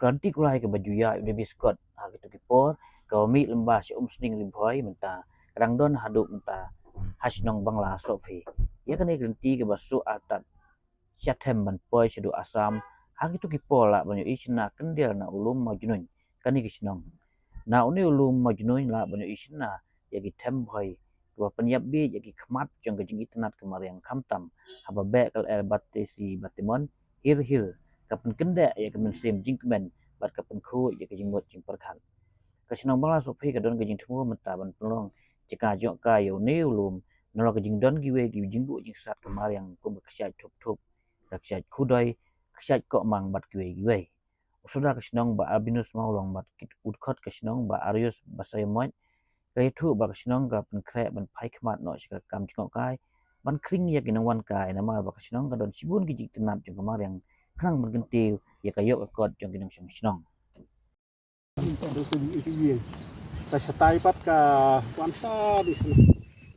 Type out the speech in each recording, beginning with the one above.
ganti kulai ke baju ya udah biskot gitu kipor kau mi lembah si sning libhoi menta kadang don haduk menta hasnong bangla sofi ya kan ganti ke basu atat Syatem ban poi sedu Assam itu kipor la banyu isna kendel na ulum Mawjnuin kan kisnong na uni ulum Mawjnuin la banyu isna yagi tembhoi dua penyap bi yagi kemat jong kejing itnat kemariang kamtam haba be kal el batte si batemon hir kapan kenda ya kemen sim jingkmen bat kapan khu ya kejing mot jing perkhan kasnong bala sopi kadon kejing thumu mentaban pelong jika jok ka yo ne ulum nolo kejing don giwe gi jingbu jing sat kemariang kum kesyat thup rakyat kudai kesyat kok mang bat giwe usuda kasnong ba abinus maulong bat kit udkhot kasnong ba arius basaymot kai thu ba kasnong ga pen kre ban pai khmat no shika kam chngok kai ban kring ya kinang wan kai na ma ba kasnong ga don sibun gi jik tenap jong kamar yang khang ban gentiu ya kayok akot jong kinang snong ta satai pat ka wansa di sana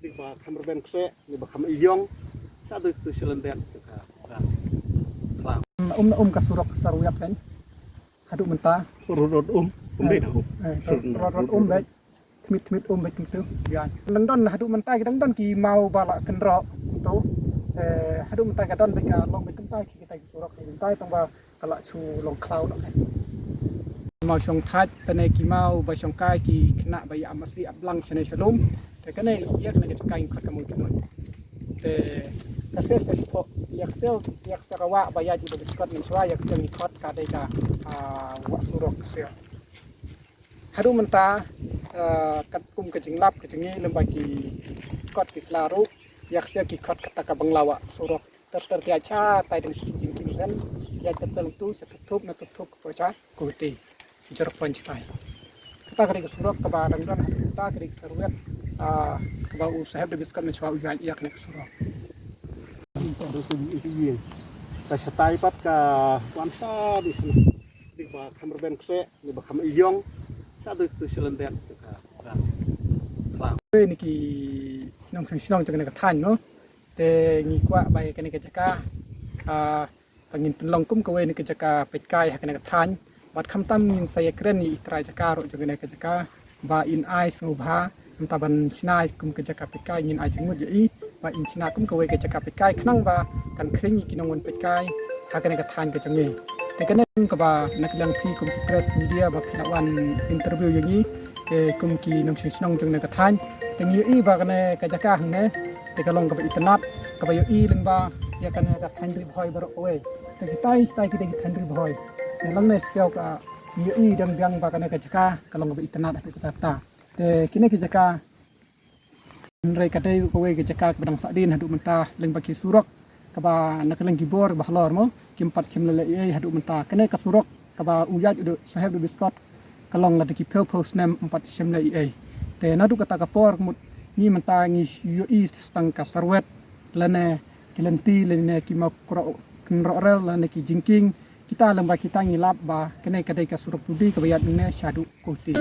di ba kamar ben kse di ba kam iyong sa du tu selenden ka ka surok saruyat kan haduk mentah rod dei rod dei thmit baik tu ya nang haduk mentah kadang don ki mau bala kenro tu haduk mentah kadon baik long baik kentai kita surok kentai tong ba kala chu long cloud mau chong thaj tane ki mau ba chong kai ki khna ba ya masi ablang chane chalum te kane yak na ke kai khat kamu chun te kasel se po yak serawa ba ya ji diskot min swa yak ni khat ka dai ka wa surok se hadu menta kat kum ke jinglap ke jingi lembagi kot ki slaru yak se ki khat kata ka banglawa surok ter tia cha tai ding jing kan ya tetel tu setup na tutup ko cha ko ti jeruk pantai kita kering surok ke barang dan kita kering seruat ke bau sahab de biskan mencoba ujian iak nek surok ta satai pat ka wansa di sana di ba kamar ben kse di ba kam iyong sa du tu selenden ka ni ki nong sing jang nek than no te ngi kwa bai ka nek jaka pangin penlong kum ka we nek jaka petkai ha nek than bat khamtam min saya keren ni trai jaka ro jeng nek jaka ba in ai subha taban snai kum ke jaka petkai ngin ai jengmut ji ba in sina kum ka we ke jaka petkai khnang ba kan khring ki nong won petkai ha ka nek than ke jengi te kan ka ba nak lang phi kum press media ba phinawan interview yang ni kum ki nong sing snong jeng nek than tengi i ba kan ke jaka hang ne te ka long ka ba itnat ka ba yo i leng ba ya kan ka than ri bhoi ba ro we te ki tai ki te than ri bhoi lang ne sel ka ni dang ba kan ka jaka ka long ba itnat ka ta kini ke jaka nrai ka dai ko we ke jaka badang sadin hadu menta leng ba ki surok ka ba nak leng gibor ba hlor mo kim pat chim le ye hadu menta kene ka surok ka ba uyaj do sahab do biskot ka long la de ki post nem pat chim le ye te na du ka ta ka por mut ni menta ngi yo i stang ka sarwet lene kilenti lene ki ma kro kenro rel lene ki jingking kita lembah kita ngilap ba kene ka dai ka surok pudi ka bayat ne syadu kuti